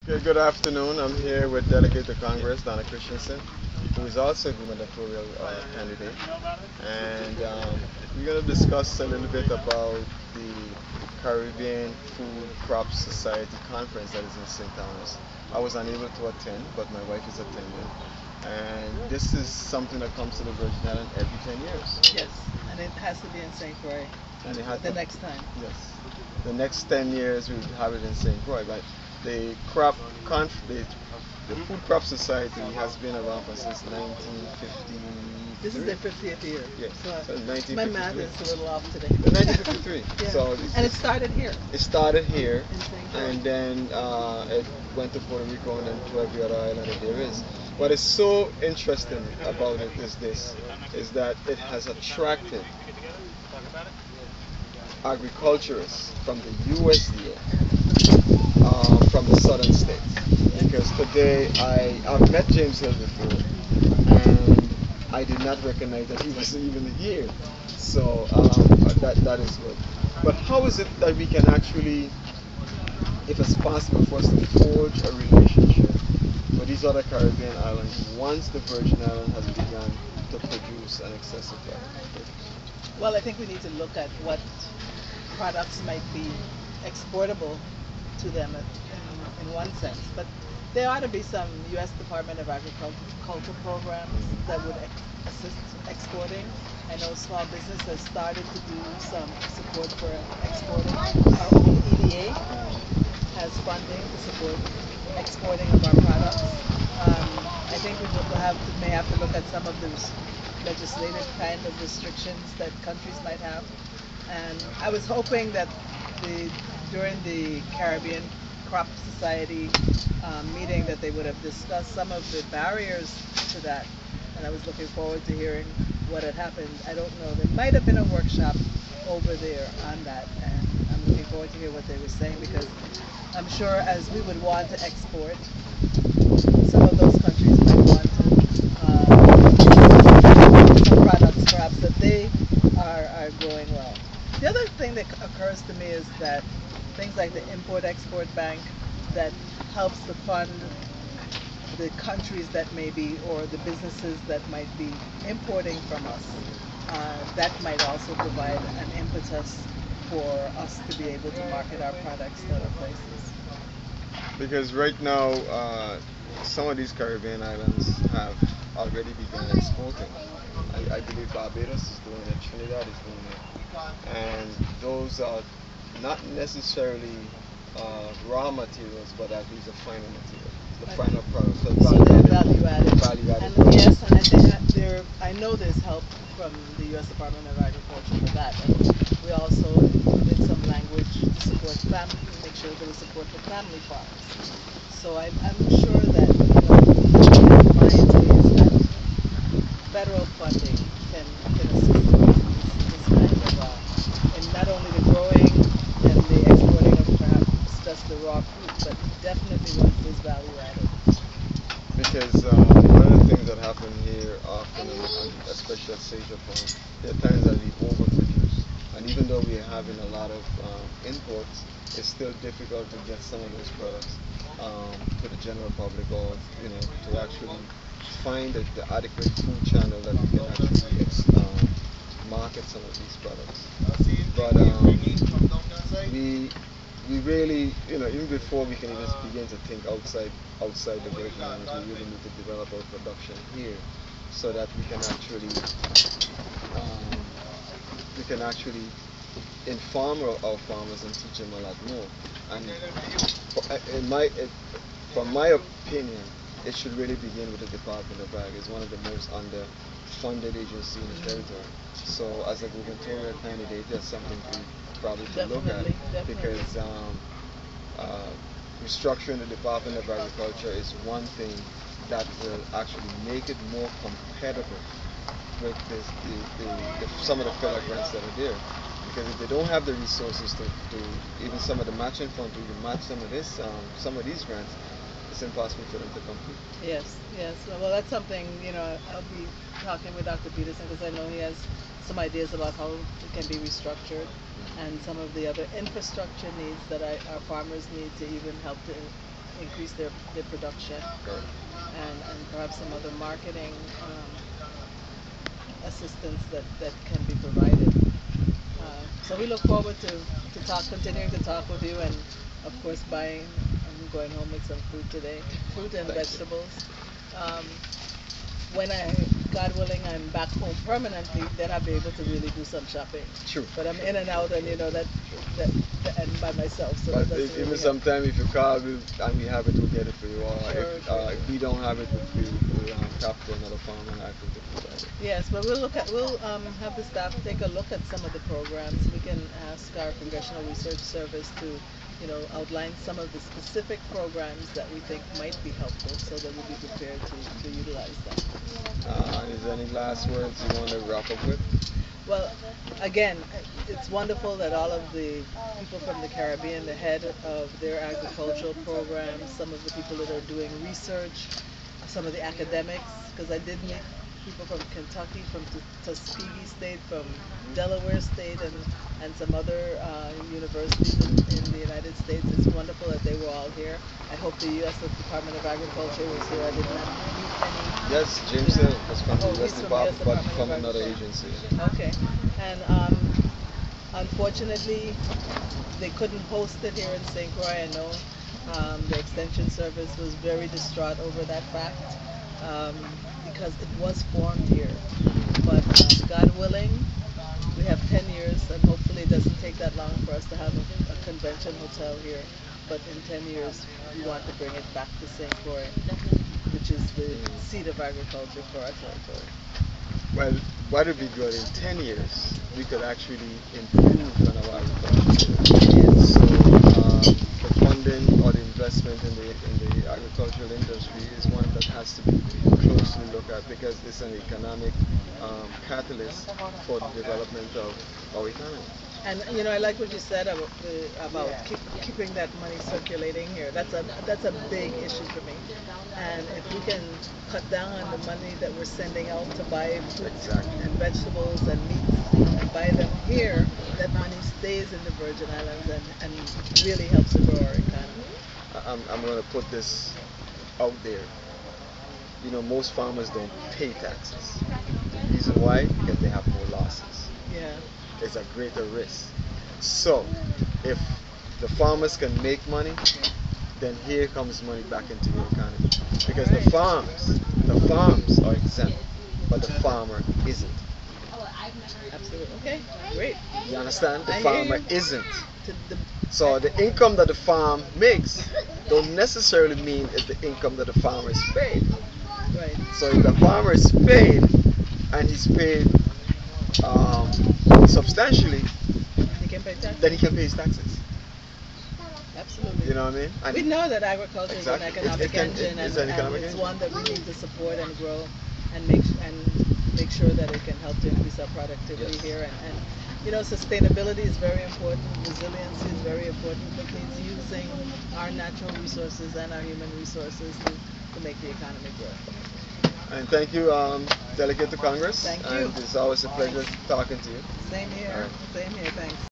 Okay, good afternoon. I'm here with Delegate to Congress, Donna Christensen, who is also a gubernatorial candidate. And we're going to discuss a little bit about the Caribbean Food Crops Society conference that is in St. Thomas. I was unable to attend, but my wife is attending. And this is something that comes to the Virgin Island every 10 years. Yes, and it has to be in St. Croix And it had the to, next time. yes, the next 10 years we have it in St. Croix. But the crop the Food Crop Society has been around since 1950. This is their 50th year. Yes, So so my math is a little off today. 1953. Yeah. So And it started here it started here, in St. Croix. and then it went to Puerto Rico and then to every other island that there is. What is so interesting about it is that it has attracted agriculturists from the USDA, from the southern states. Because today I've met James Hill before, and I did not recognize that he was even here. So that is good. But how is it that we can actually, if it's possible for us to forge a relationship with these other Caribbean islands once the Virgin Island has begun to produce an excessive level? Well, I think we need to look at what products might be exportable to them in one sense. But there ought to be some U.S. Department of Agriculture programs that would assist exporting. I know small business has started to do some support for exporting. Our own EDA has funding to support exporting of our products. I think we may have to look at some of those legislative kind of restrictions that countries might have. And I was hoping that during the Caribbean Crop Society meeting that they would have discussed some of the barriers to that. And I was looking forward to hearing what had happened. I don't know. There might have been a workshop over there on that, and I'm looking forward to hear what they were saying, because I'm sure as we would want to export, some of those countries might want to some products perhaps that they are growing well. The other thing that occurs to me is that things like the Import-Export Bank that helps to fund the countries that may be, or the businesses that might be importing from us, that might also provide an impetus for us to be able to market our products to other places. Because right now, some of these Caribbean islands have already begun exporting. I believe Barbados is doing it, Trinidad is doing it, and those are not necessarily raw materials, but at least the final material, the final product. So So they're value added. value added. And yes, and I think that I know there's help from the U.S. Department of Agriculture for that. And we also included some language to support family, make sure there was support for family farms. So I'm sure that my idea is that federal funding can assist in this kind of in not only the growing and the exporting of perhaps just the raw fruit, but definitely what is value added. Because one of the things that happen here often, and especially at Sejah Farm, there are times that we overproduce. And even though we're having a lot of imports, it's still difficult to get some of those products to the general public, or to actually find the adequate food channel that we can actually market some of these products. But we really, even before we can even begin to think outside the Virgin Islands, we really need to develop our production here, so that um, we can actually inform our farmers and teach them a lot more. And from my opinion, it should really begin with the Department of Ag. It's one of the most underfunded agencies in the territory. So as a gubernatorial candidate, that's something probably to look at, Definitely. because uh, restructuring the Department of Agriculture is one thing that will actually make it more competitive with some of the federal grants that are there. Because if they don't have the resources to even some of the matching funds to even match some of these grants, it's impossible for them to compete. Yes, yes. Well, that's something, I'll be talking with Dr. Peterson, because I know he has some ideas about how it can be restructured, and some of the other infrastructure needs that our farmers need to even help to increase their production, Right. and perhaps some other marketing assistance that can be provided. So we look forward to continuing to talk with you, and of course buying. I'm going home with some fruit today, fruit and Thank you. vegetables. Um, when God willing, I'm back home permanently, then I'll be able to really do some shopping. True. But I'm in and out, and you know that and by myself, so But that doesn't even really help. sometime if you call, and we have it, we'll get it for you. Or Sure, sure, if sure. we don't have it, we'll tap to another farm and ask them to provide it. Yes, but we'll have the staff take a look at some of the programs. We can ask our Congressional Research Service to, you know, outline some of the specific programs that we think might be helpful, so that we'll be prepared to utilize them. Is there any last words you want to wrap up with? Well, again, it's wonderful that all of the people from the Caribbean, the head of their agricultural programs, some of the people that are doing research, some of the academics, because I did meet people from Kentucky, from Tuskegee State, from Delaware State, and some other universities in the United States. It's wonderful that they were all here. I hope the U.S. Department of Agriculture was here. I did not meet any. Yes, James was from the Oh, U.S. he's from the U.S. Department, but Department from of another Agriculture. agency. Okay, and unfortunately, they couldn't host it here in St. Croix. I know the Extension Service was very distraught over that fact um, because it was formed here. But God willing, we have 10 years, and hopefully it doesn't take that long for us to have a convention hotel here. But in 10 years, we want to bring it back to St. Croix, which is the seat of agriculture for our territory. Well, what would be good in 10 years, we could actually improve on our agriculture. Yes. So, the funding or the investment in the agricultural industry is one that has to be closely looked at because it's an economic catalyst for the development of our economy. And you know, I like what you said about keeping that money circulating here. That's a big issue for me. And if we can cut down on the money that we're sending out to buy fruits Exactly. and vegetables and meats and buy them here, that money stays in the Virgin Islands and really helps to grow our economy. I'm going to put this out there. You know, most farmers don't pay taxes. The reason why? Because they have more losses. Yeah. It's a greater risk. So, if the farmers can make money, then here comes money back into your economy. Because Right. the farms are exempt, but the farmer isn't. Absolutely. Okay. Great. You understand? The I hear farmer you. isn't. The, So the income that the farm makes don't necessarily mean it's the income that the farmer is paid. right. So if the farmer is paid and he's paid um, substantially, You can pay taxes. then he can pay his taxes. Absolutely. You know what I mean? And We know that agriculture is an exactly, economic engine, it's and, an economic it's engine. one that we need to support and grow, and make sure that it can help to increase our productivity Yes. here. And you know, sustainability is very important. Resiliency is very important. It means using our natural resources and our human resources to make the economy grow. And thank you, Delegate to Congress. Thank you. And it's always a pleasure talking to you. Same here. All right. Same here. Thanks.